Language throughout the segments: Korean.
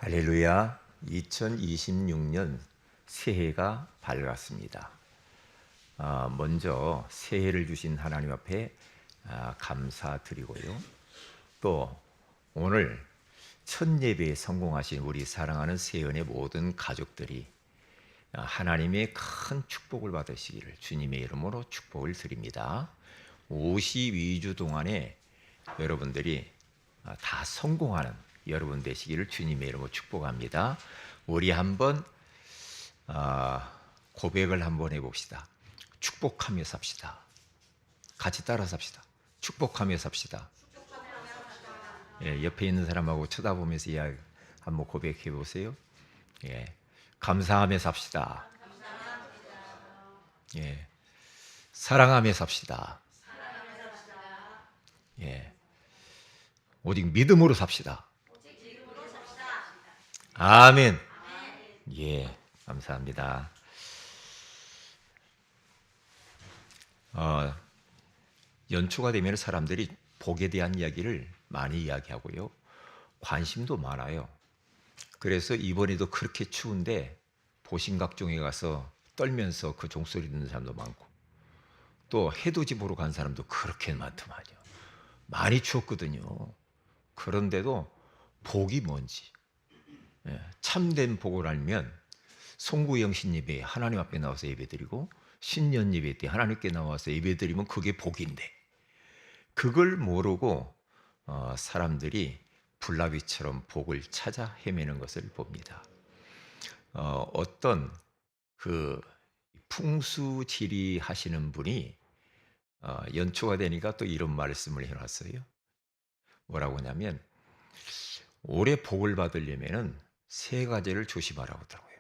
할렐루야. 2026년 새해가 밝았습니다. 먼저 새해를 주신 하나님 앞에 감사드리고요. 또 오늘 첫 예배에 성공하신 우리 사랑하는 세연의 모든 가족들이 하나님의 큰 축복을 받으시기를 주님의 이름으로 축복을 드립니다. 52주 동안에 여러분들이 다 성공하는 여러분 되시기를 주님의 이름으로 축복합니다. 우리 한번 고백을 한번 해봅시다. 축복하며 삽시다. 같이 따라 삽시다. 축복하며 삽시다. 예, 옆에 있는 사람하고 쳐다보면서 이야기 한번 고백해 보세요. 예, 감사하며 삽시다. 예, 사랑하며 삽시다. 예, 오직 믿음으로 삽시다. 아멘. 예, 감사합니다. 연초가 되면 사람들이 복에 대한 이야기를 많이 이야기하고요. 관심도 많아요. 그래서 이번에도 그렇게 추운데 보신각종에 가서 떨면서 그 종소리 듣는 사람도 많고, 또 해돋이 보러 간 사람도 그렇게 많더만요. 많이 추웠거든요. 그런데도 복이 뭔지, 참된 복을 알면 송구영신 예배 하나님 앞에 나와서 예배드리고, 신년 예배 때 하나님께 나와서 예배드리면 그게 복인데, 그걸 모르고 사람들이 불나비처럼 복을 찾아 헤매는 것을 봅니다. 어떤 그 풍수지리 하시는 분이 연초가 되니까 또 이런 말씀을 해놨어요. 뭐라고 하냐면, 올해 복을 받으려면은 세 가지를 조심하라고 하더라고요.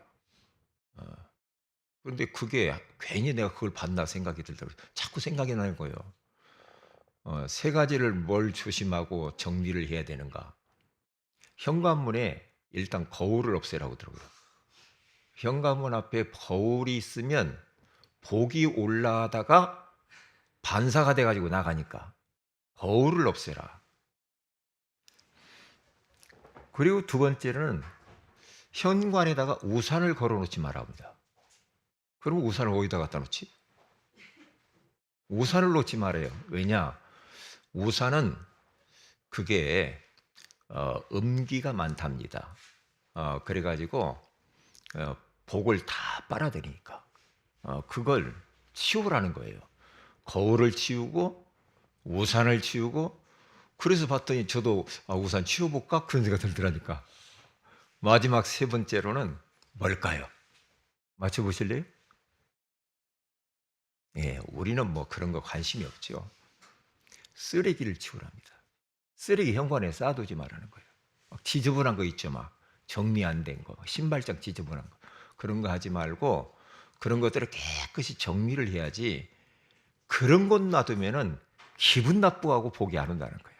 그런데 그게 괜히 내가 그걸 받나 생각이 들더라고요. 자꾸 생각이 나는 거예요. 세 가지를 뭘 조심하고 정리를 해야 되는가? 현관문에 일단 거울을 없애라고 하더라고요. 현관문 앞에 거울이 있으면 복이 올라가다가 반사가 돼가지고 나가니까 거울을 없애라. 그리고 두 번째는 현관에다가 우산을 걸어놓지 말아 봅니다. 그러면 우산을 어디다 갖다 놓지? 우산을 놓지 말아요. 왜냐? 우산은 그게 음기가 많답니다. 그래가지고 복을 다 빨아들이니까 그걸 치우라는 거예요. 거울을 치우고 우산을 치우고. 그래서 봤더니 저도 우산 치워볼까? 그런 생각이 들더라니까. 마지막 세 번째로는 뭘까요? 맞춰보실래요? 예, 우리는 뭐 그런 거 관심이 없죠. 쓰레기를 치우랍니다. 쓰레기 현관에 쌓아두지 말라는 거예요. 막 지저분한 거 있죠, 막 정리 안 된 거, 신발장 지저분한 거, 그런 거 하지 말고 그런 것들을 깨끗이 정리를 해야지. 그런 곳 놔두면은 기분 나쁘고 복이 안 온다는 거예요.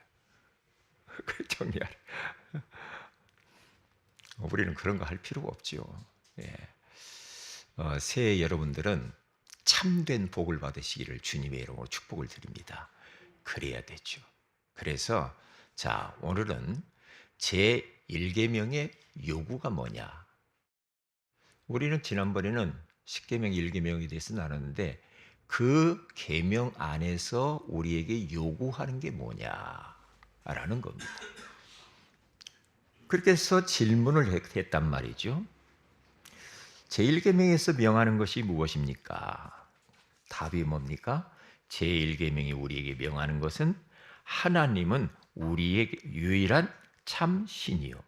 정리하라. 우리는 그런 거 할 필요가 없지요. 예. 새해 여러분들은 참된 복을 받으시기를 주님의 이름으로 축복을 드립니다. 그래야 되죠. 그래서 자, 오늘은 제1계명의 요구가 뭐냐? 우리는 지난번에는 10계명 1계명에 대해서 나눴는데, 그 계명 안에서 우리에게 요구하는 게 뭐냐라는 겁니다. 그렇게 해서 질문을 했단 말이죠. 제1계명에서 명하는 것이 무엇입니까? 답이 뭡니까? 제1계명이 우리에게 명하는 것은 하나님은 우리의 유일한 참 신이요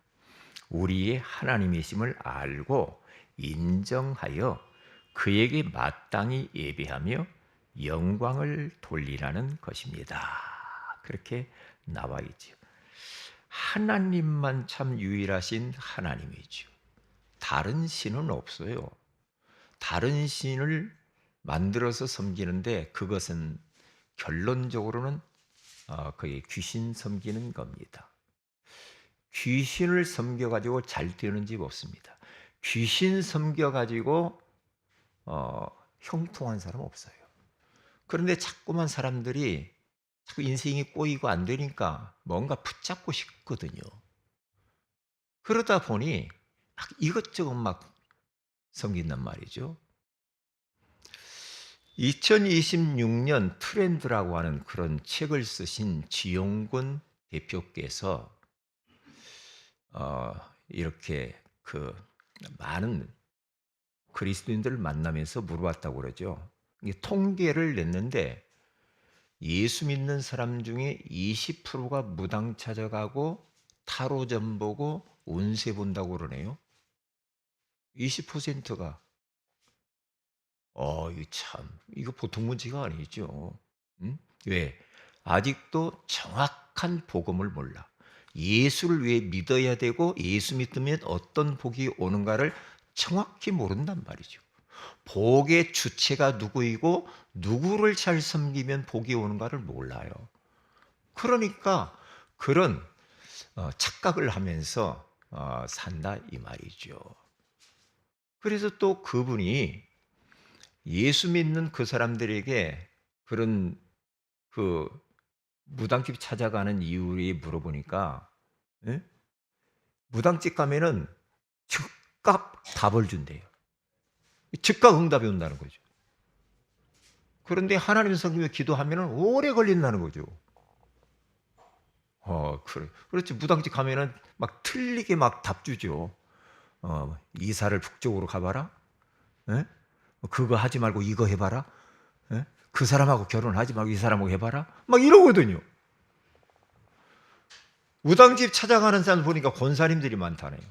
우리의 하나님이심을 알고 인정하여 그에게 마땅히 예배하며 영광을 돌리라는 것입니다. 그렇게 나와 있죠. 하나님만 참 유일하신 하나님이죠. 다른 신은 없어요. 다른 신을 만들어서 섬기는데 그것은 결론적으로는 그게 귀신 섬기는 겁니다. 귀신을 섬겨가지고 잘 되는 집 없습니다. 귀신 섬겨가지고 형통한 사람 없어요. 그런데 자꾸만 사람들이 자꾸 인생이 꼬이고 안 되니까 뭔가 붙잡고 싶거든요. 그러다 보니 막 이것저것 막 생긴단 말이죠. 2026년 트렌드라고 하는 그런 책을 쓰신 지용군 대표께서 어 이렇게 그 많은 그리스도인들을 만나면서 물어봤다고 그러죠. 이게 통계를 냈는데 예수 믿는 사람 중에 20%가 무당 찾아가고 타로점 보고 운세 본다고 그러네요. 20%가. 이거 참 이거 보통 문제가 아니죠. 음? 왜? 아직도 정확한 복음을 몰라. 예수를 왜 믿어야 되고 예수 믿으면 어떤 복이 오는가를 정확히 모른단 말이죠. 복의 주체가 누구이고 누구를 잘 섬기면 복이 오는가를 몰라요. 그러니까 그런 착각을 하면서 산다 이 말이죠. 그래서 또 그분이 예수 믿는 그 사람들에게 그런 그 무당집 찾아가는 이유를 물어보니까, 예? 무당집 가면은 즉각 답을 준대요. 즉각 응답이 온다는 거죠. 그런데 하나님 성경에 기도하면은 오래 걸린다는 거죠. 그래. 그렇지. 무당집 가면은 막 틀리게 막 답 주죠. 이사를 북쪽으로 가봐라. 예? 그거 하지 말고 이거 해봐라. 예? 그 사람하고 결혼하지 말고 이 사람하고 해봐라. 막 이러거든요. 무당집 찾아가는 사람 보니까 권사님들이 많다네요.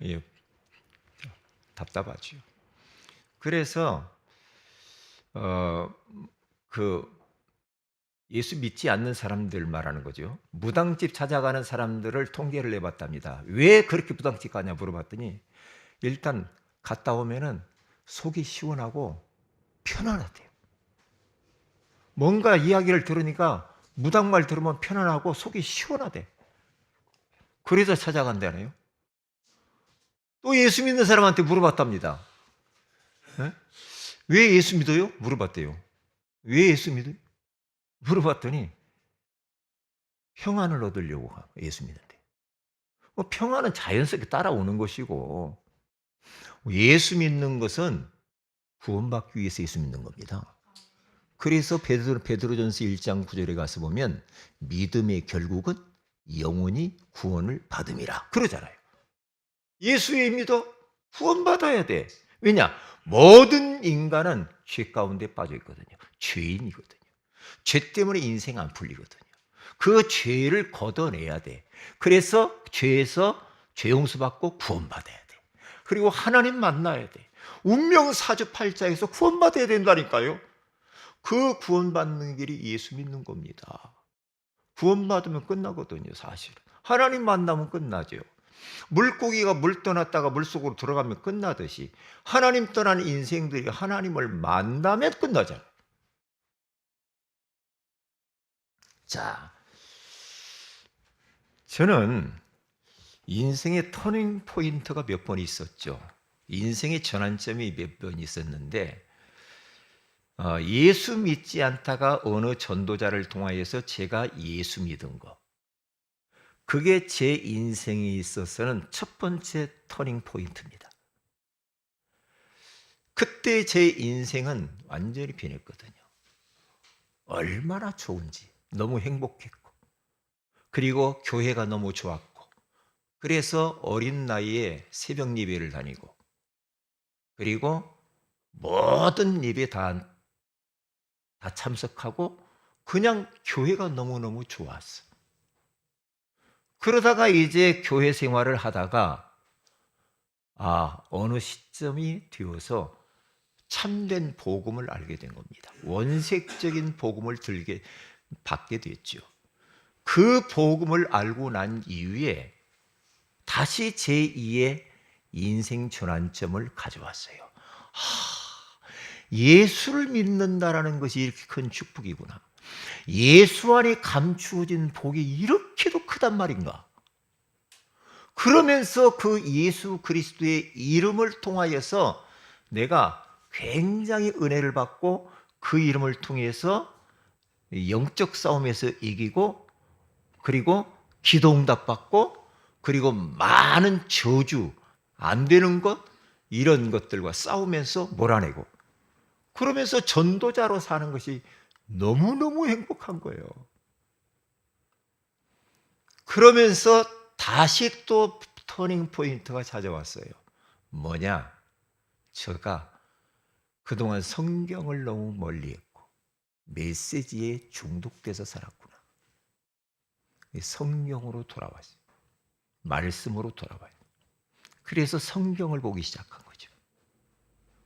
예, 답답하죠. 그래서 그 예수 믿지 않는 사람들 말하는 거죠. 무당집 찾아가는 사람들을 통계를 내봤답니다. 왜 그렇게 무당집 가냐 물어봤더니 일단 갔다 오면은 속이 시원하고 편안하대요. 뭔가 이야기를 들으니까 무당말 들으면 편안하고 속이 시원하대. 그래서 찾아간다네요. 또 예수 믿는 사람한테 물어봤답니다. 네? 왜 예수 믿어요? 물어봤대요. 왜 예수 믿어요? 물어봤더니 평안을 얻으려고 예수 믿는데. 평안은 자연스럽게 따라오는 것이고 예수 믿는 것은 구원받기 위해서 예수 믿는 겁니다. 그래서 베드로전서 1장 9절에 가서 보면 믿음의 결국은 영원히 구원을 받음이라 그러잖아요. 예수의 믿어 구원받아야 돼. 왜냐? 모든 인간은 죄 가운데 빠져 있거든요. 죄인이거든요. 죄 때문에 인생 안 풀리거든요. 그 죄를 걷어내야 돼. 그래서 죄에서 죄 용서받고 구원받아야 돼. 그리고 하나님 만나야 돼. 운명 사주팔자에서 구원받아야 된다니까요. 그 구원받는 길이 예수 믿는 겁니다. 구원받으면 끝나거든요, 사실은. 하나님 만나면 끝나죠. 물고기가 물 떠났다가 물속으로 들어가면 끝나듯이 하나님 떠난 인생들이 하나님을 만나면 끝나잖아요. 자, 저는 인생의 터닝 포인트가 몇 번 있었죠. 인생의 전환점이 몇 번 있었는데 예수 믿지 않다가 어느 전도자를 통하여서 제가 예수 믿은 거. 그게 제 인생에 있어서는 첫 번째 터닝 포인트입니다. 그때 제 인생은 완전히 변했거든요. 얼마나 좋은지 너무 행복했고 그리고 교회가 너무 좋았고 그래서 어린 나이에 새벽 예배를 다니고 그리고 모든 예배 다 참석하고 그냥 교회가 너무너무 좋았어. 그러다가 이제 교회 생활을 하다가 어느 시점이 되어서 참된 복음을 알게 된 겁니다. 원색적인 복음을 받게 됐죠. 그 복음을 알고 난 이후에 다시 제2의 인생 전환점을 가져왔어요. 예수를 믿는다라는 것이 이렇게 큰 축복이구나. 예수 안에 감추어진 복이 이렇게도 크단 말인가? 그러면서 그 예수 그리스도의 이름을 통하여서 내가 굉장히 은혜를 받고 그 이름을 통해서 영적 싸움에서 이기고 그리고 기도 응답받고, 그리고 많은 저주, 안 되는 것, 이런 것들과 싸우면서 몰아내고, 그러면서 전도자로 사는 것이 너무너무 행복한 거예요. 그러면서 다시 또 터닝 포인트가 찾아왔어요. 뭐냐? 제가 그동안 성경을 너무 멀리 했고 메시지에 중독돼서 살았구나. 성경으로 돌아왔어요. 말씀으로 돌아와요. 그래서 성경을 보기 시작한 거죠.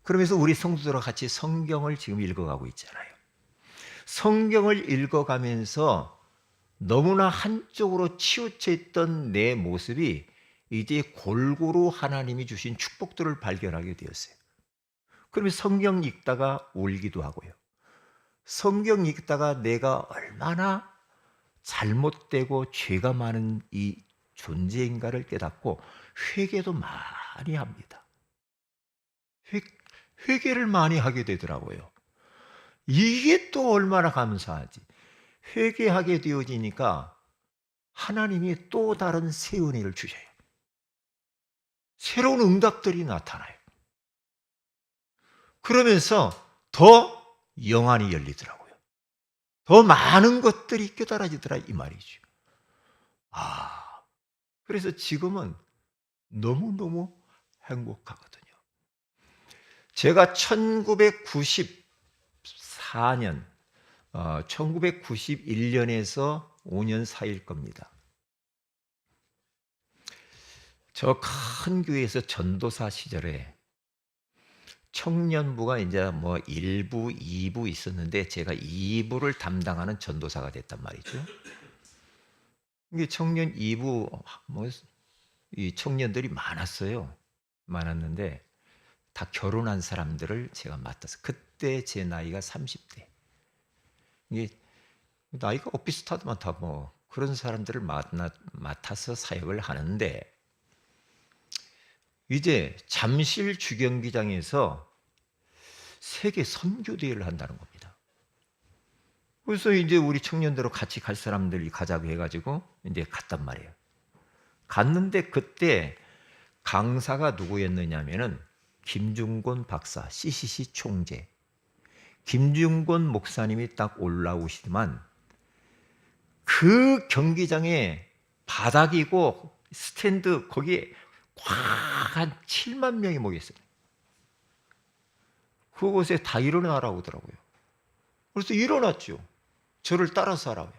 그러면서 우리 성도들과 같이 성경을 지금 읽어가고 있잖아요. 성경을 읽어가면서 너무나 한쪽으로 치우쳐 있던 내 모습이 이제 골고루 하나님이 주신 축복들을 발견하게 되었어요. 그러면 성경 읽다가 울기도 하고요. 성경 읽다가 내가 얼마나 잘못되고 죄가 많은 이 존재인가를 깨닫고 회개도 많이 합니다. 회개를 많이 하게 되더라고요. 이게 또 얼마나 감사하지. 회개하게 되어지니까 하나님이 또 다른 새 은혜를 주셔요. 새로운 응답들이 나타나요. 그러면서 더 영안이 열리더라고요. 더 많은 것들이 깨달아지더라 이 말이죠. 그래서 지금은 너무너무 행복하거든요. 제가 1994년, 1991년에서 5년 사이일 겁니다. 저 큰 교회에서 전도사 시절에 청년부가 이제 뭐 1부, 2부 있었는데 제가 2부를 담당하는 전도사가 됐단 말이죠. 이게 청년 2부 이 청년들이 많았어요. 많았는데 다 결혼한 사람들을 제가 맡아서, 그때 제 나이가 30대. 이게 나이가 비슷하더만 다 뭐 그런 사람들을 맡아서 사역을 하는데, 이제 잠실 주경기장에서 세계 선교 대회를 한다는 겁니다. 그래서 이제 우리 청년들하고 같이 갈 사람들이 가자고 해가지고 이제 갔단 말이에요. 갔는데 그때 강사가 누구였느냐면은 김중곤 박사, CCC 총재, 김중곤 목사님이 딱 올라오시더만 그 경기장에 바닥이고 스탠드 거기에 꽉 한 7만 명이 모였어요. 그곳에 다 일어나라고 하더라고요. 그래서 일어났죠. 저를 따라서 하라고요.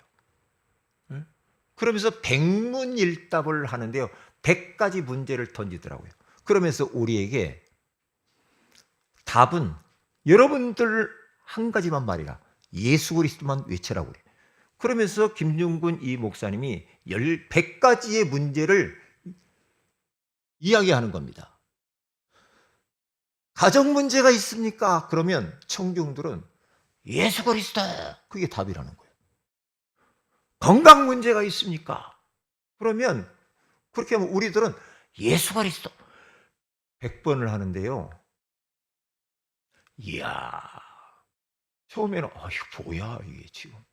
그러면서 백문일답을 하는데요. 100가지 문제를 던지더라고요. 그러면서 우리에게 답은 여러분들 한 가지만 말이라. 예수 그리스도만 외치라고 그래요. 그러면서 김중근 이 목사님이 100가지의 문제를 이야기하는 겁니다. 가정 문제가 있습니까? 그러면 청중들은 예수 그리스도, 그게 답이라는 거예요. 건강 문제가 있습니까? 그러면 그렇게 하면 우리들은 예수 그리스도 100번을 하는데요. 이야, 처음에는 이거 뭐야 이게 지금.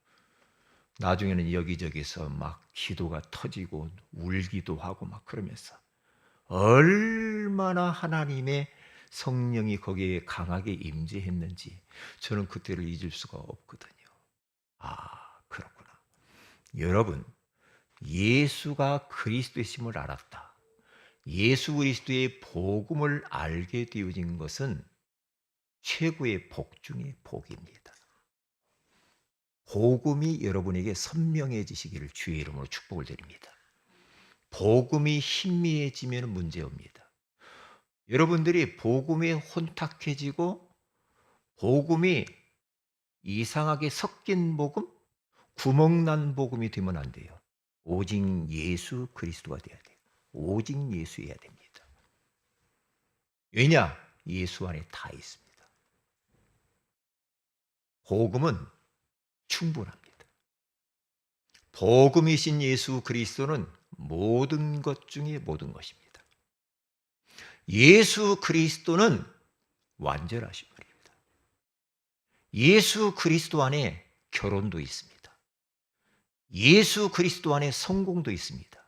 나중에는 여기저기서 막 기도가 터지고 울기도 하고 막 그러면서 얼마나 하나님의 성령이 거기에 강하게 임재했는지 저는 그때를 잊을 수가 없거든요. 그렇구나. 여러분, 예수가 그리스도이심을 알았다. 예수 그리스도의 복음을 알게 되어진 것은 최고의 복 중의 복입니다. 복음이 여러분에게 선명해지시기를 주의 이름으로 축복을 드립니다. 복음이 희미해지면 문제입니다. 여러분들이 복음에 혼탁해지고 복음이 이상하게 섞인 복음, 구멍난 복음이 되면 안 돼요. 오직 예수 그리스도가 돼야 돼요. 오직 예수여야 됩니다. 왜냐? 예수 안에 다 있습니다. 복음은 충분합니다. 복음이신 예수 그리스도는 모든 것 중에 모든 것입니다. 예수 그리스도는 완전하신 분입니다. 예수 그리스도 안에 결혼도 있습니다. 예수 그리스도 안에 성공도 있습니다.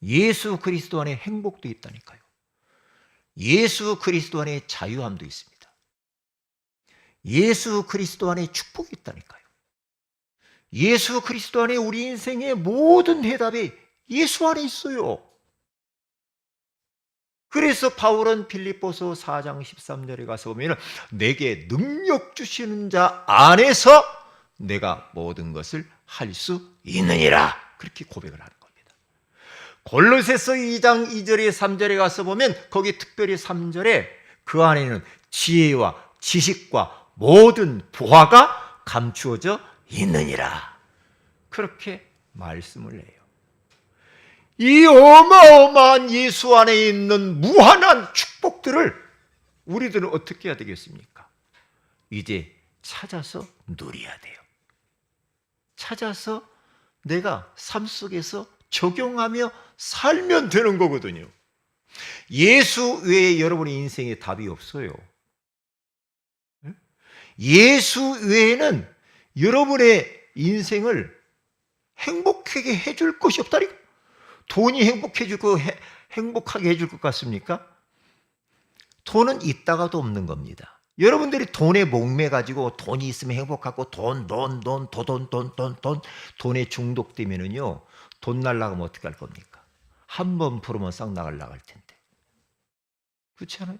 예수 그리스도 안에 행복도 있다니까요. 예수 그리스도 안에 자유함도 있습니다. 예수 그리스도 안에 축복이 있다니까요. 예수 그리스도 안에 우리 인생의 모든 해답이 예수 안에 있어요. 그래서 바울은 빌립보서 4장 13절에 가서 보면 내게 능력 주시는 자 안에서 내가 모든 것을 할 수 있느니라, 그렇게 고백을 하는 겁니다. 골로새서 2장 2절에 3절에 가서 보면 거기 특별히 3절에 그 안에는 지혜와 지식과 모든 보화가 감추어져 있느니라, 그렇게 말씀을 해요. 이 어마어마한 예수 안에 있는 무한한 축복들을 우리들은 어떻게 해야 되겠습니까? 이제 찾아서 누려야 돼요. 찾아서 내가 삶 속에서 적용하며 살면 되는 거거든요. 예수 외에 여러분의 인생에 답이 없어요. 예수 외에는 여러분의 인생을 행복하게 해줄 것이 없다니까. 돈이 행복하게 해줄 것 같습니까? 돈은 있다가도 없는 겁니다. 여러분들이 돈에 목매가지고 돈이 있으면 행복하고 돈에 중독되면은요, 돈 날라가면 어떻게 할 겁니까? 한 번 풀으면 싹 나갈 텐데. 그렇지 않아요?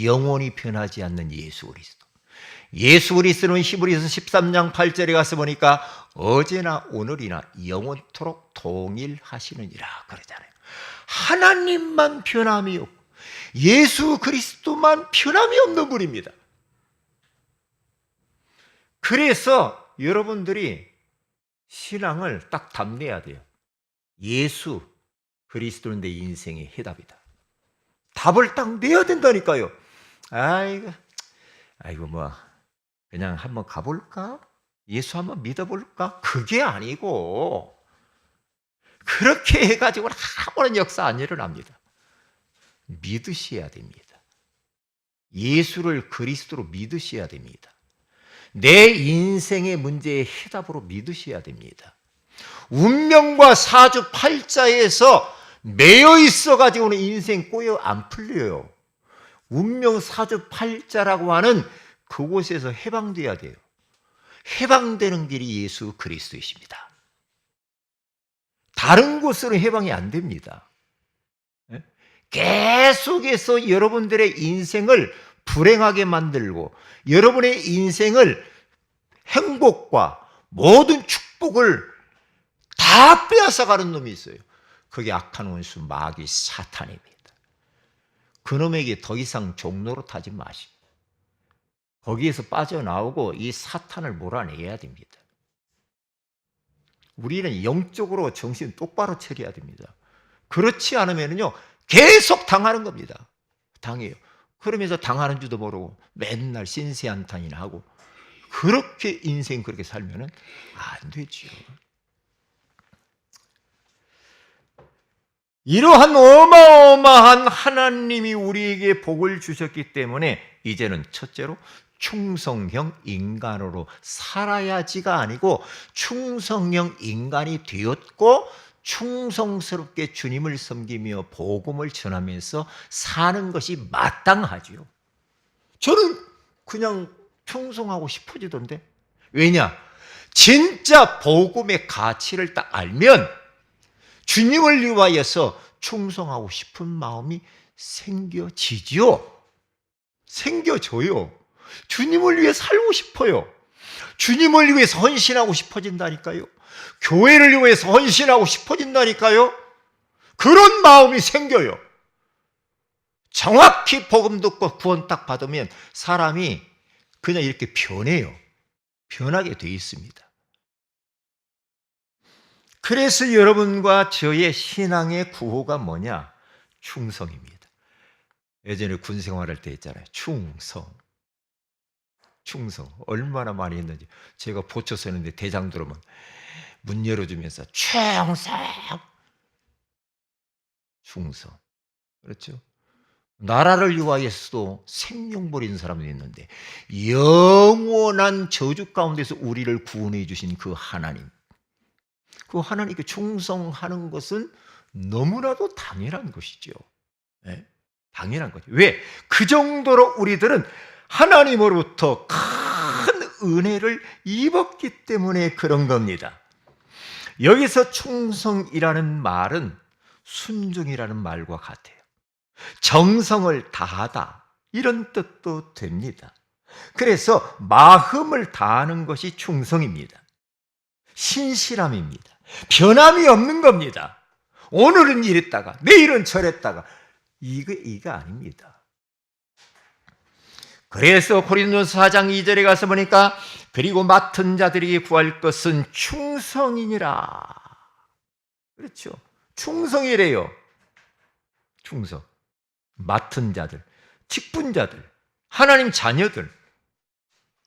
영원히 변하지 않는 예수 그리스도. 예수 그리스도는 히브리서 13장 8절에 가서 보니까 어제나 오늘이나 영원토록 동일하시느니라 그러잖아요. 하나님만 변함이 없고 예수 그리스도만 변함이 없는 분입니다. 그래서 여러분들이 신앙을 딱 담내야 돼요. 예수 그리스도는 내 인생의 해답이다. 답을 딱 내야 된다니까요. 아이고 뭐 그냥 한번 가볼까? 예수 한번 믿어볼까? 그게 아니고 그렇게 해가지고 아무런 역사 안 일어납니다. 믿으셔야 됩니다. 예수를 그리스도로 믿으셔야 됩니다. 내 인생의 문제의 해답으로 믿으셔야 됩니다. 운명과 사주팔자에서 매여 있어가지고는 인생 꼬여 안 풀려요. 운명 사주팔자라고 하는 그곳에서 해방돼야 돼요. 해방되는 길이 예수 그리스도이십니다. 다른 곳으로 해방이 안 됩니다. 계속해서 여러분들의 인생을 불행하게 만들고 여러분의 인생을 행복과 모든 축복을 다 빼앗아가는 놈이 있어요. 그게 악한 원수 마귀 사탄입니다. 그놈에게 더 이상 종로로 타지 마시고 거기에서 빠져나오고 이 사탄을 몰아내야 됩니다. 우리는 영적으로 정신 똑바로 차려야 됩니다. 그렇지 않으면요 계속 당하는 겁니다. 당해요. 그러면서 당하는 줄도 모르고 맨날 신세한탄이나 하고 그렇게 인생 그렇게 살면은 안 되지요. 이러한 어마어마한 하나님이 우리에게 복을 주셨기 때문에 이제는 첫째로 충성형 인간으로 살아야지가 아니고 충성형 인간이 되었고 충성스럽게 주님을 섬기며 복음을 전하면서 사는 것이 마땅하지요. 저는 그냥 충성하고 싶어지던데. 왜냐? 진짜 복음의 가치를 딱 알면 주님을 위하여서 충성하고 싶은 마음이 생겨지지요. 생겨져요. 주님을 위해 살고 싶어요. 주님을 위해서 헌신하고 싶어진다니까요. 교회를 위해서 헌신하고 싶어진다니까요. 그런 마음이 생겨요. 정확히 복음 듣고 구원 딱 받으면 사람이 그냥 이렇게 변해요. 변하게 돼 있습니다. 그래서 여러분과 저의 신앙의 구호가 뭐냐? 충성입니다. 예전에 군 생활할 때 했잖아요. 충성. 얼마나 많이 했는지. 제가 보초 서는데 대장 들어오면 문 열어주면서 충성. 그렇죠? 나라를 위하여서도 생명 버리는 사람이 있는데 영원한 저주 가운데서 우리를 구원해 주신 그 하나님. 그 하나님께 충성하는 것은 너무나도 당연한 것이죠. 네? 당연한 거죠. 왜? 그 정도로 우리들은 하나님으로부터 큰 은혜를 입었기 때문에 그런 겁니다. 여기서 충성이라는 말은 순종이라는 말과 같아요. 정성을 다하다 이런 뜻도 됩니다. 그래서 마음을 다하는 것이 충성입니다. 신실함입니다. 변함이 없는 겁니다. 오늘은 이랬다가 내일은 저랬다가 이거 아닙니다. 그래서 고린도서 4장 2절에 가서 보니까 그리고 맡은 자들에게 구할 것은 충성이니라. 그렇죠. 충성이래요. 충성. 맡은 자들, 직분자들, 하나님 자녀들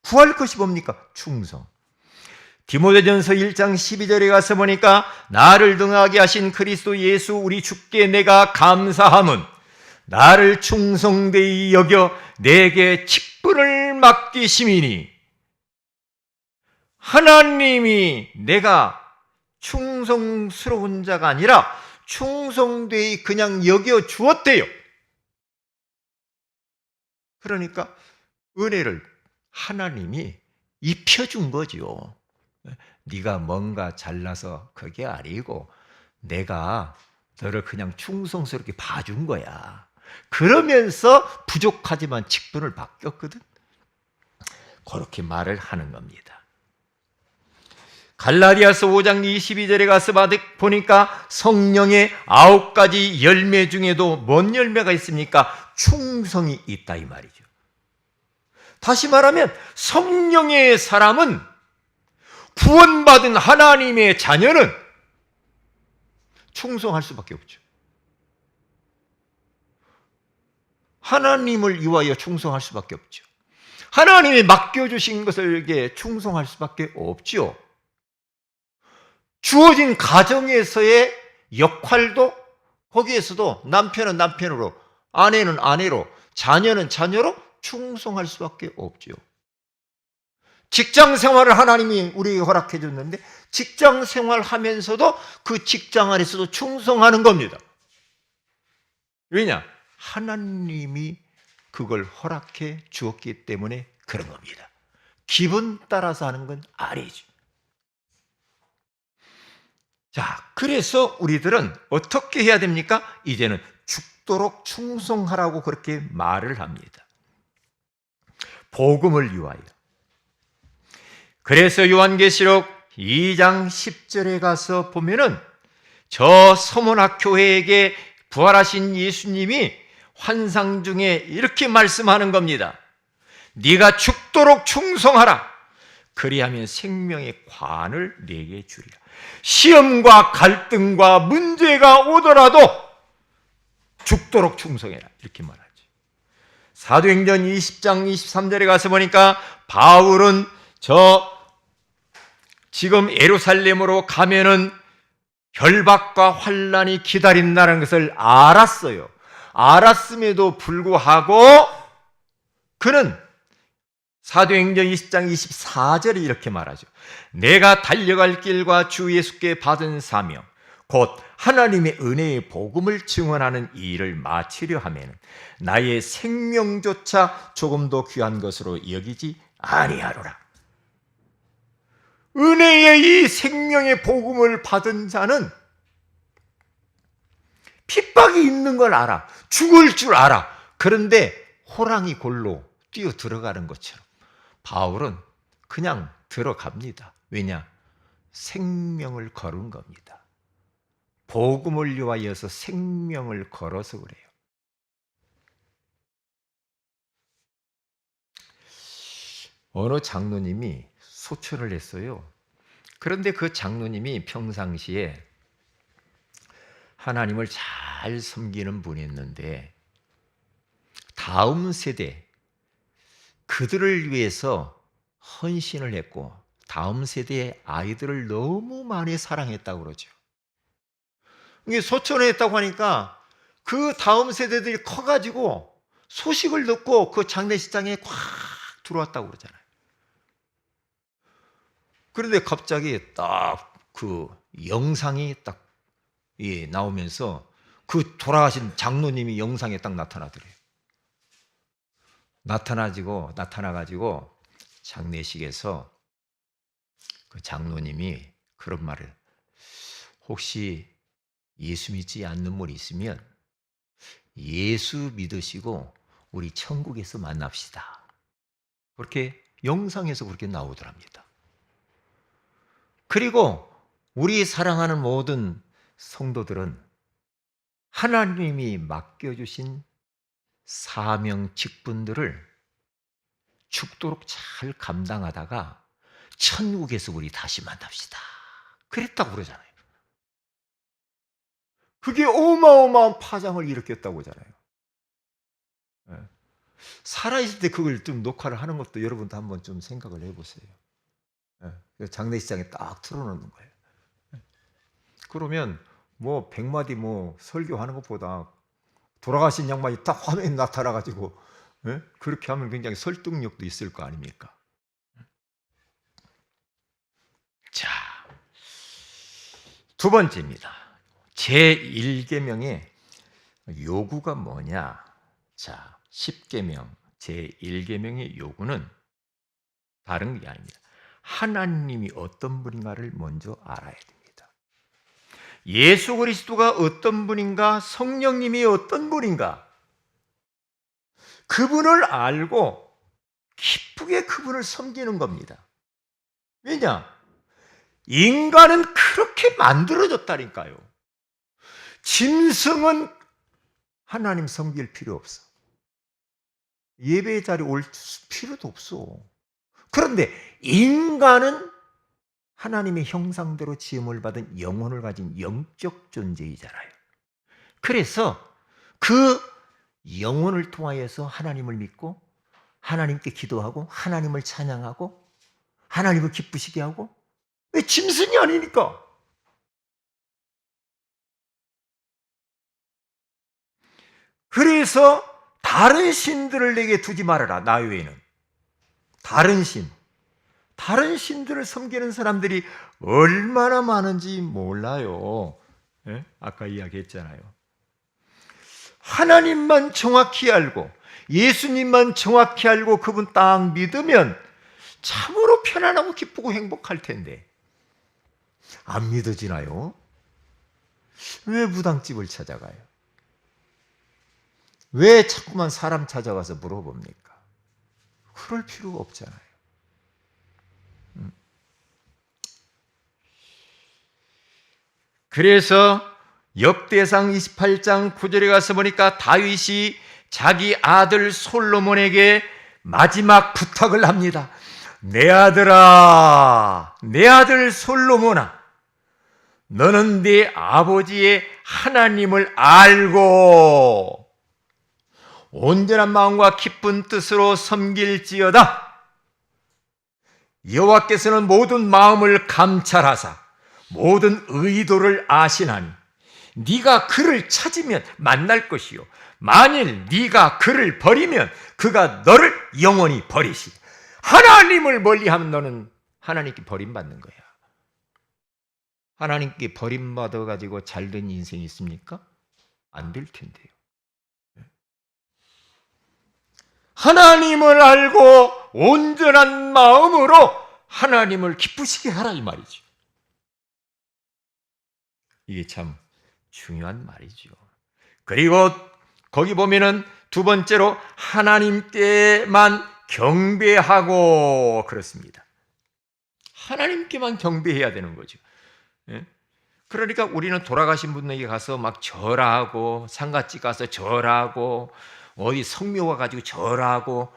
구할 것이 뭡니까? 충성. 디모데전서 1장 12절에 가서 보니까 나를 등하게 하신 그리스도 예수 우리 주께 내가 감사함은 나를 충성되이 여겨 내게 직분을 맡기심이니. 하나님이 내가 충성스러운 자가 아니라 충성되이 그냥 여겨 주었대요. 그러니까 은혜를 하나님이 입혀준 거죠. 네가 뭔가 잘나서 그게 아니고 내가 너를 그냥 충성스럽게 봐준 거야. 그러면서 부족하지만 직분을 맡겼거든. 그렇게 말을 하는 겁니다. 갈라디아서 5장 22절에 가서 보니까 성령의 9가지 열매 중에도 뭔 열매가 있습니까? 충성이 있다 이 말이죠. 다시 말하면 성령의 사람은, 구원받은 하나님의 자녀는 충성할 수밖에 없죠. 하나님을 위하여 충성할 수밖에 없죠. 하나님이 맡겨주신 것에게 충성할 수밖에 없죠. 주어진 가정에서의 역할도 거기에서도 남편은 남편으로, 아내는 아내로, 자녀는 자녀로 충성할 수밖에 없죠. 직장 생활을 하나님이 우리에게 허락해 줬는데 직장 생활하면서도 그 직장 안에서도 충성하는 겁니다. 왜냐? 하나님이 그걸 허락해 주었기 때문에 그런 겁니다. 기분 따라서 하는 건 아니죠. 자, 그래서 우리들은 어떻게 해야 됩니까? 이제는 죽도록 충성하라고 그렇게 말을 합니다. 복음을 위하여. 그래서 요한계시록 2장 10절에 가서 보면은 저 서문학 교회에게 부활하신 예수님이 환상 중에 이렇게 말씀하는 겁니다. 네가 죽도록 충성하라. 그리하면 생명의 관을 네게 주리라. 시험과 갈등과 문제가 오더라도 죽도록 충성해라. 이렇게 말하죠. 사도행전 20장 23절에 가서 보니까 바울은 지금 예루살렘으로 가면은 결박과 환난이 기다린다는 것을 알았어요. 알았음에도 불구하고 그는 사도행전 20장 24절에 이렇게 말하죠. 내가 달려갈 길과 주 예수께 받은 사명 곧 하나님의 은혜의 복음을 증언하는 이 일을 마치려 하면 나의 생명조차 조금도 귀한 것으로 여기지 아니하노라. 은혜의 이 생명의 복음을 받은 자는 핍박이 있는 걸 알아. 죽을 줄 알아. 그런데 호랑이 골로 뛰어 들어가는 것처럼 바울은 그냥 들어갑니다. 왜냐? 생명을 걸은 겁니다. 복음을 위하여서 생명을 걸어서 그래요. 어느 장로님이 소천을 했어요. 그런데 그 장로님이 평상시에 하나님을 잘 섬기는 분이었는데 다음 세대 그들을 위해서 헌신을 했고 다음 세대의 아이들을 너무 많이 사랑했다고 그러죠. 이게 소천을 했다고 하니까 그 다음 세대들이 커가지고 소식을 듣고 그 장례식장에 꽉 들어왔다고 그러잖아요. 그런데 갑자기 딱 그 영상이 딱 나오면서 그 돌아가신 장로님이 영상에 딱 나타나더래요. 나타나가지고 장례식에서 그 장로님이 그런 말을, 혹시 예수 믿지 않는 분이 있으면 예수 믿으시고 우리 천국에서 만납시다. 그렇게 영상에서 그렇게 나오더랍니다. 그리고 우리 사랑하는 모든 성도들은 하나님이 맡겨주신 사명 직분들을 죽도록 잘 감당하다가 천국에서 우리 다시 만납시다. 그랬다고 그러잖아요. 그게 어마어마한 파장을 일으켰다고 하잖아요. 살아있을 때 그걸 좀 녹화를 하는 것도 여러분도 한번 좀 생각을 해보세요. 장례식장에 딱 틀어놓는 거예요. 그러면 뭐 100마디 뭐 설교하는 것보다 돌아가신 양반이 딱 화면에 나타나가지고 그렇게 하면 굉장히 설득력도 있을 거 아닙니까? 자, 두 번째입니다. 제1계명의 요구가 뭐냐? 자, 10계명 제1계명의 요구는 다른 게 아닙니다. 하나님이 어떤 분인가를 먼저 알아야 됩니다. 예수 그리스도가 어떤 분인가, 성령님이 어떤 분인가, 그분을 알고 기쁘게 그분을 섬기는 겁니다. 왜냐? 인간은 그렇게 만들어졌다니까요. 짐승은 하나님 섬길 필요 없어. 예배 자리에 올 필요도 없어. 그런데 인간은 하나님의 형상대로 지음을 받은 영혼을 가진 영적 존재이잖아요. 그래서 그 영혼을 통하여서 하나님을 믿고 하나님께 기도하고 하나님을 찬양하고 하나님을 기쁘시게 하고, 왜 짐승이 아니니까. 그래서 다른 신들을 내게 두지 말아라. 나 외에는. 다른 신들을 섬기는 사람들이 얼마나 많은지 몰라요. 아까 이야기했잖아요. 하나님만 정확히 알고 예수님만 정확히 알고 그분 딱 믿으면 참으로 편안하고 기쁘고 행복할 텐데 안 믿어지나요? 왜 무당집을 찾아가요? 왜 자꾸만 사람 찾아가서 물어봅니까? 그럴 필요가 없잖아요. 그래서 역대상 28장 9절에 가서 보니까 다윗이 자기 아들 솔로몬에게 마지막 부탁을 합니다. 내 아들아, 내 아들 솔로몬아, 너는 네 아버지의 하나님을 알고 온전한 마음과 기쁜 뜻으로 섬길지어다. 여호와께서는 모든 마음을 감찰하사 모든 의도를 아시나니 네가 그를 찾으면 만날 것이요 만일 네가 그를 버리면 그가 너를 영원히 버리시. 하나님을 멀리하면 너는 하나님께 버림받는 거야. 하나님께 버림받아가지고 잘된 인생이 있습니까? 안 될 텐데요. 하나님을 알고 온전한 마음으로 하나님을 기쁘시게 하라 이 말이죠. 이게 참 중요한 말이죠. 그리고 거기 보면은 두 번째로 하나님께만 경배하고 그렇습니다. 하나님께만 경배해야 되는 거죠. 그러니까 우리는 돌아가신 분에게 가서 막 절하고 상가집 가서 절하고 어디 성묘 와가지고 절하고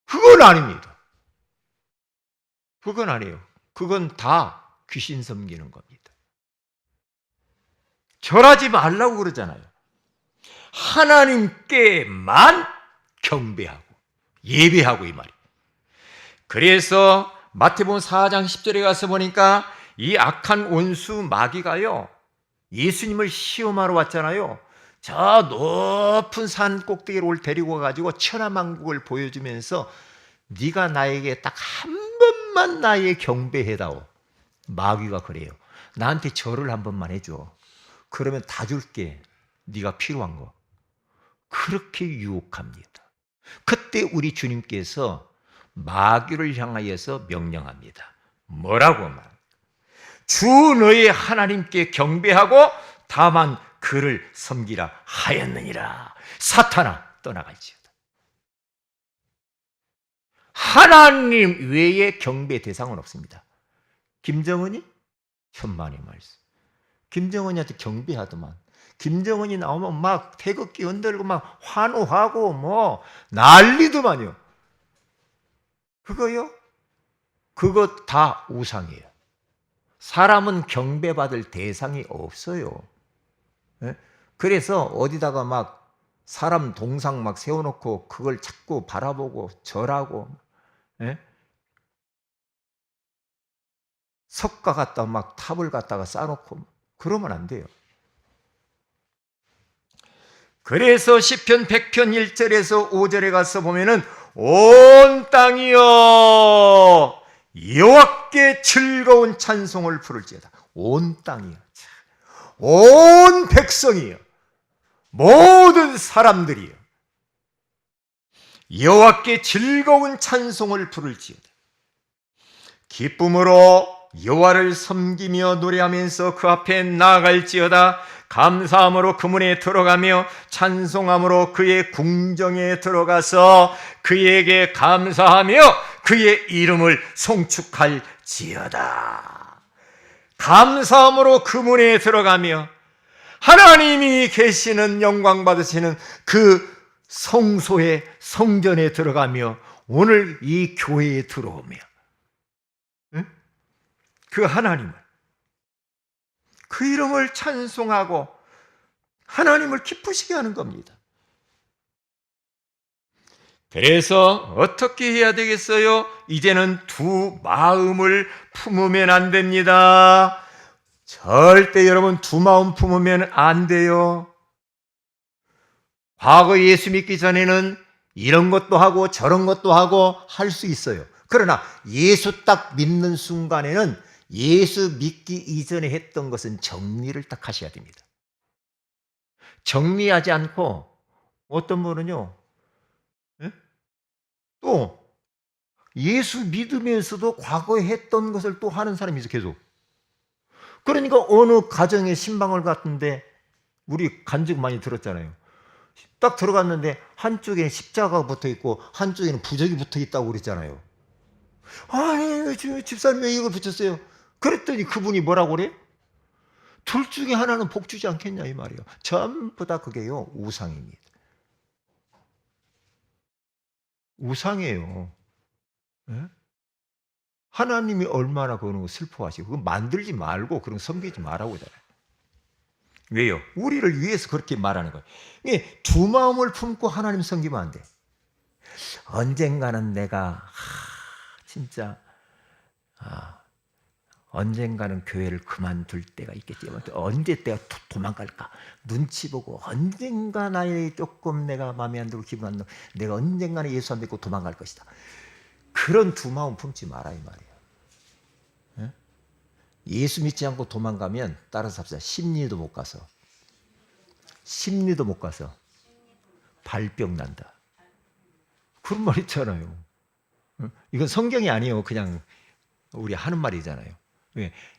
그건 아닙니다. 그건 아니에요. 그건 다 귀신 섬기는 겁니다. 절하지 말라고 그러잖아요. 하나님께만 경배하고 예배하고 이 말이에요. 그래서 마태복음 4장 10절에 가서 보니까 이 악한 원수 마귀가요 예수님을 시험하러 왔잖아요. 저 높은 산 꼭대기를 데리고 가가지고 천하만국을 보여주면서 네가 나에게 딱 한 번만 나의 경배해다오. 마귀가 그래요. 나한테 절을 한 번만 해줘. 그러면 다 줄게. 네가 필요한 거. 그렇게 유혹합니다. 그때 우리 주님께서 마귀를 향하여서 명령합니다. 뭐라고 말? 주 너의 하나님께 경배하고 다만 그를 섬기라 하였느니라. 사탄아 떠나갈지어다. 하나님 외에 경배 대상은 없습니다. 김정은이 천만의 말씀. 김정은이한테 경배하더만. 김정은이 나오면 막 태극기 흔들고 막 환호하고 뭐 난리더만요. 그거요? 그거 다 우상이에요. 사람은 경배받을 대상이 없어요. 예? 그래서 어디다가 막 사람 동상 막 세워놓고 그걸 자꾸 바라보고 절하고, 예? 석가 갖다 막 탑을 갖다가 쌓아놓고 그러면 안 돼요. 그래서 시편 100편 1절에서 5절에 가서 보면은 온 땅이여 여호와께 즐거운 찬송을 부를지어다. 온 땅이여, 온 백성이여, 모든 사람들이여 여호와께 즐거운 찬송을 부를지어다. 기쁨으로 여호와를 섬기며 노래하면서 그 앞에 나아갈지어다. 감사함으로 그 문에 들어가며 찬송함으로 그의 궁정에 들어가서 그에게 감사하며 그의 이름을 송축할지어다. 감사함으로 그 문에 들어가며 하나님이 계시는 영광 받으시는 그 성소에 성전에 들어가며 오늘 이 교회에 들어오며 그 하나님을, 그 이름을 찬송하고 하나님을 기쁘시게 하는 겁니다. 그래서 어떻게 해야 되겠어요? 이제는 두 마음을 품으면 안 됩니다. 절대 여러분 두 마음 품으면 안 돼요. 과거 예수 믿기 전에는 이런 것도 하고 저런 것도 하고 할 수 있어요. 그러나 예수 딱 믿는 순간에는 예수 믿기 이전에 했던 것은 정리를 딱 하셔야 됩니다. 정리하지 않고 어떤 분은요, 또 예수 믿으면서도 과거에 했던 것을 또 하는 사람이 있어 계속. 그러니까 어느 가정에 신방을 갔는데 우리 간증 많이 들었잖아요. 딱 들어갔는데 한쪽에는 십자가가 붙어 있고 한쪽에는 부적이 붙어 있다고 그랬잖아요. 아니 집사님 왜 이걸 붙였어요? 그랬더니 그분이 뭐라고 그래? 둘 중에 하나는 복 주지 않겠냐 이 말이에요. 전부 다 그게요 우상입니다. 우상이에요. 네? 하나님이 얼마나 그런 거 슬퍼하시고 그거 만들지 말고 그런 거 섬기지 말라고 하잖아요. 왜요? 우리를 위해서 그렇게 말하는 거예요. 두 마음을 품고 하나님 섬기면 안 돼. 언젠가는 내가 진짜 언젠가는 교회를 그만둘 때가 있겠지만 언제 때가 도망갈까 눈치 보고 언젠가 나의 조금 내가 마음에 안 들고 기분 안 들고 내가 언젠가는 예수 안 믿고 도망갈 것이다. 그런 두 마음 품지 마라 이 말이에요. 예? 예수 믿지 않고 도망가면 따라서 합시다. 심리도 못 가서 발병 난다. 그런 말 있잖아요. 이건 성경이 아니에요. 그냥 우리 하는 말이잖아요.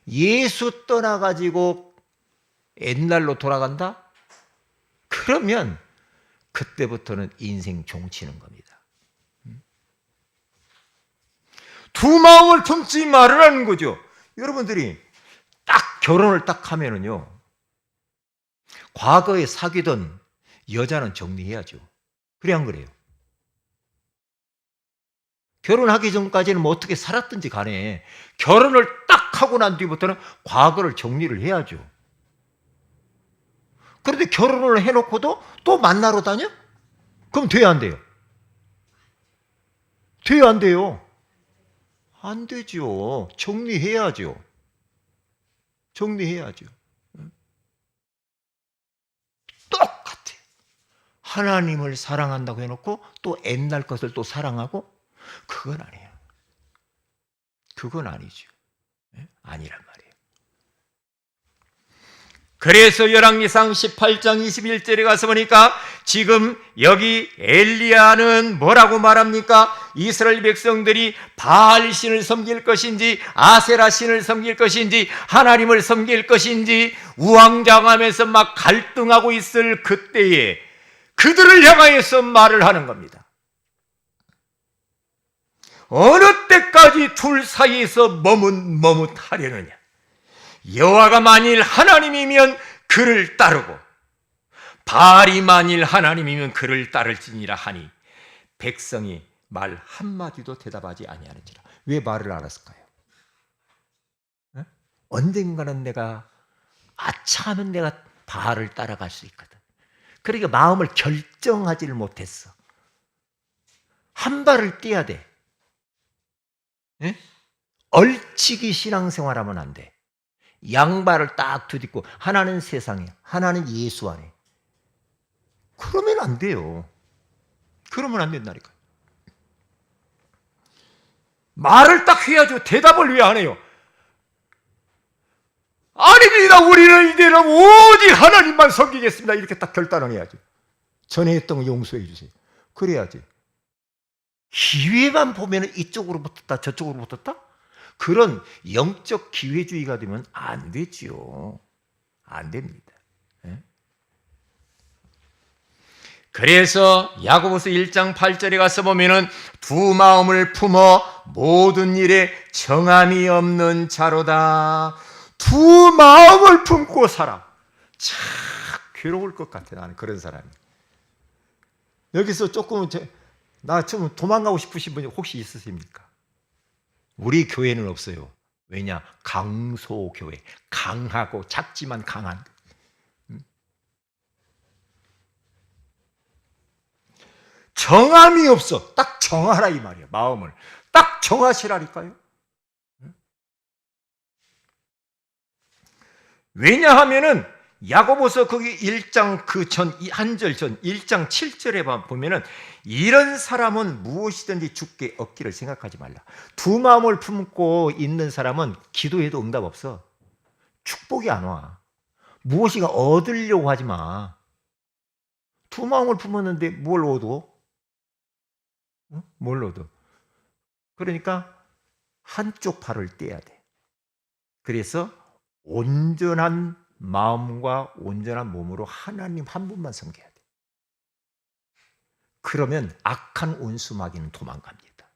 예수 떠나가지고 옛날로 돌아간다? 그러면 그때부터는 인생 종치는 겁니다. 두 마음을 품지 말으라는 거죠. 여러분들이 딱 결혼을 딱 하면은요, 과거에 사귀던 여자는 정리해야죠. 그래 안 그래요? 결혼하기 전까지는 뭐 어떻게 살았든지 간에 결혼을 딱 하고 난 뒤부터는 과거를 정리를 해야죠. 그런데 결혼을 해놓고도 또 만나러 다녀? 그럼 돼요 안 돼요? 돼요 안 돼요? 안 되죠. 정리해야죠. 정리해야죠. 똑같아요. 하나님을 사랑한다고 해놓고 또 옛날 것을 또 사랑하고 그건 아니에요. 그건 아니죠. 아니란 말이에요. 그래서 열왕기상 18장 21절에 가서 보니까 지금 여기 엘리야는 뭐라고 말합니까? 이스라엘 백성들이 바알 신을 섬길 것인지 아세라 신을 섬길 것인지 하나님을 섬길 것인지 우왕좌왕하면서 막 갈등하고 있을 그때에 그들을 향하여서 말을 하는 겁니다. 어느 때까지 둘 사이에서 머뭇머뭇하려느냐? 여호와가 만일 하나님이면 그를 따르고 바알이 만일 하나님이면 그를 따를지니라 하니 백성이 말 한마디도 대답하지 아니하는지라. 왜 말을 안 했을까요? 언젠가는 내가 아차하면 내가 바알을 따라갈 수 있거든. 그러니까 마음을 결정하지를 못했어. 한 발을 뛰어야 돼. 얼치기 신앙생활하면 안 돼. 양발을 딱 두딛고 하나는 세상에 하나는 예수 안에. 그러면 안 돼요. 그러면 안 된다니까요. 말을 딱 해야죠. 대답을 왜 안 해요? 아닙니다. 우리는 이제는 오직 하나님만 섬기겠습니다. 이렇게 딱 결단을 해야죠. 전에 했던 거 용서해 주세요. 그래야지. 기회만 보면 이쪽으로 붙었다 저쪽으로 붙었다? 그런 영적 기회주의가 되면 안 되지요. 안 됩니다. 그래서 야고보서 1장 8절에 가서 보면은 두 마음을 품어 모든 일에 정함이 없는 자로다. 두 마음을 품고 살아. 참 괴로울 것 같아. 나는 그런 사람이. 여기서 조금 나 좀 도망가고 싶으신 분이 혹시 있으십니까? 우리 교회는 없어요. 왜냐? 강소교회. 강하고 작지만 강한. 정함이 없어. 딱 정하라 이 말이야. 마음을. 딱 정하시라니까요. 왜냐하면은 야고보서 거기 1장 그 전 한 절 전 1장 7절에 보면은 이런 사람은 무엇이든지 주께 얻기를 생각하지 말라. 두 마음을 품고 있는 사람은 기도해도 응답 없어. 축복이 안 와. 무엇인가 얻으려고 하지 마. 두 마음을 품었는데 뭘 얻어? 뭘 얻어? 그러니까 한쪽 발을 떼야 돼. 그래서 온전한 마음과 온전한 몸으로 하나님 한 분만 섬겨야 돼. 그러면 악한 온수 마귀는 도망갑니다.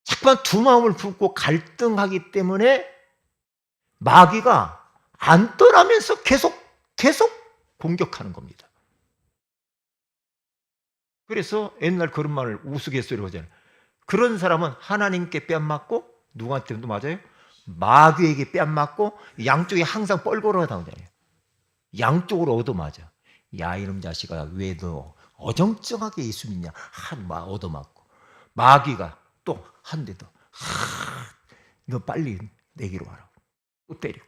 자꾸만 두 마음을 품고 갈등하기 때문에 마귀가 안 떠나면서 계속 공격하는 겁니다. 그래서 옛날 그런 말을 우스갯소리로 하잖아요. 그런 사람은 하나님께 뺨 맞고 누구한테도 맞아요? 마귀에게 뺨 맞고 양쪽에 항상 뻘거려 나오잖아요. 양쪽으로 얻어맞아. 야 이놈 자식아 왜 너 어정쩡하게 예수 믿냐? 막 얻어맞고 마귀가 또 한 대 더. 너 빨리 내기로 와라. 또 때리고.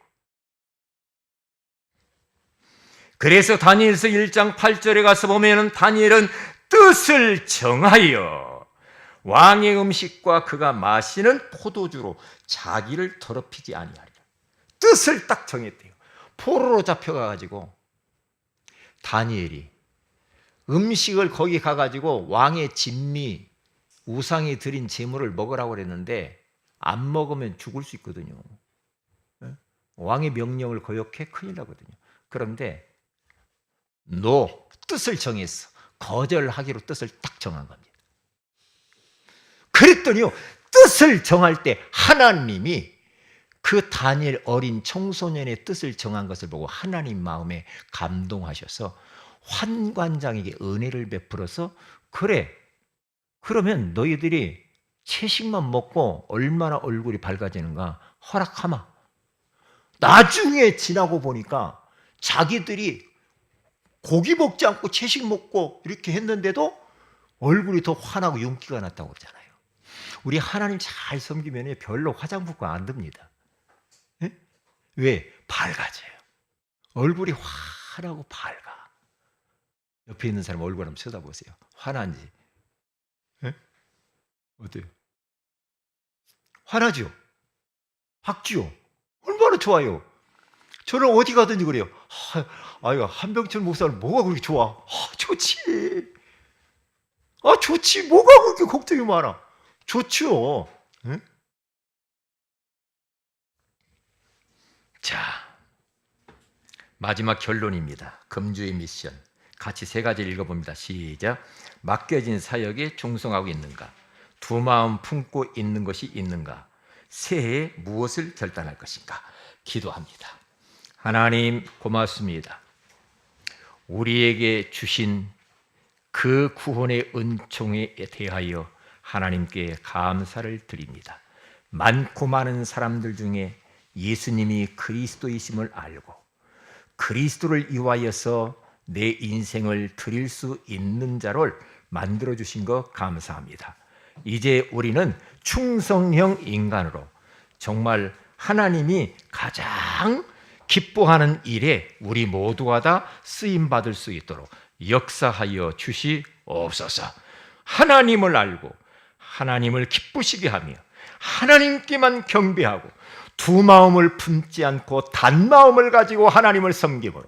그래서 다니엘서 1장 8절에 가서 보면은 다니엘은 뜻을 정하여 왕의 음식과 그가 마시는 포도주로 자기를 더럽히지 아니하리라. 뜻을 딱 정했대요. 포로로 잡혀가가지고 다니엘이 음식을 거기 가가지고 왕의 진미 우상이 드린 제물을 먹으라고 그랬는데 안 먹으면 죽을 수 있거든요. 왕의 명령을 거역해 큰일 나거든요. 그런데 뜻을 정했어. 거절하기로 뜻을 딱 정한 겁니다. 그랬더니요, 뜻을 정할 때 하나님이 그 다니엘 어린 청소년의 뜻을 정한 것을 보고 하나님 마음에 감동하셔서 환관장에게 은혜를 베풀어서 그래, 그러면 너희들이 채식만 먹고 얼마나 얼굴이 밝아지는가 허락하마. 나중에 지나고 보니까 자기들이 고기 먹지 않고 채식 먹고 이렇게 했는데도 얼굴이 더 환하고 윤기가 났다고 그러잖아요. 우리 하나님 잘 섬기면 별로 화장품가 안 듭니다. 네? 왜? 밝아져요. 얼굴이 환하고 밝아. 옆에 있는 사람 얼굴 한번 쳐다보세요. 환한지. 네? 어때요? 환하죠? 밝지요? 얼마나 좋아요. 저는 어디 가든지 그래요. 아이가 한병철 목사는 뭐가 그렇게 좋아? 좋지. 좋지. 뭐가 그렇게 걱정이 많아? 좋죠. 응? 자, 마지막 결론입니다. 금주의 미션. 같이 세 가지 읽어봅니다. 시작. 맡겨진 사역에 충성하고 있는가? 두 마음 품고 있는 것이 있는가? 새해에 무엇을 결단할 것인가? 기도합니다. 하나님 고맙습니다. 우리에게 주신 그 구원의 은총에 대하여 하나님께 감사를 드립니다. 많고 많은 사람들 중에 예수님이 그리스도이심을 알고 그리스도를 위하여서 내 인생을 드릴 수 있는 자를 만들어 주신 것 감사합니다. 이제 우리는 충성형 인간으로 정말 하나님이 가장 기뻐하는 일에 우리 모두가 다 쓰임 받을 수 있도록 역사하여 주시옵소서. 하나님을 알고 하나님을 기쁘시게 하며 하나님께만 경배하고 두 마음을 품지 않고 단 마음을 가지고 하나님을 섬김으로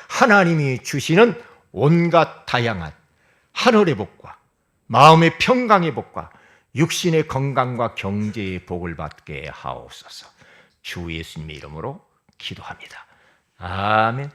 하나님이 주시는 온갖 다양한 하늘의 복과 마음의 평강의 복과 육신의 건강과 경제의 복을 받게 하옵소서. 주 예수님의 이름으로 기도합니다. 아멘.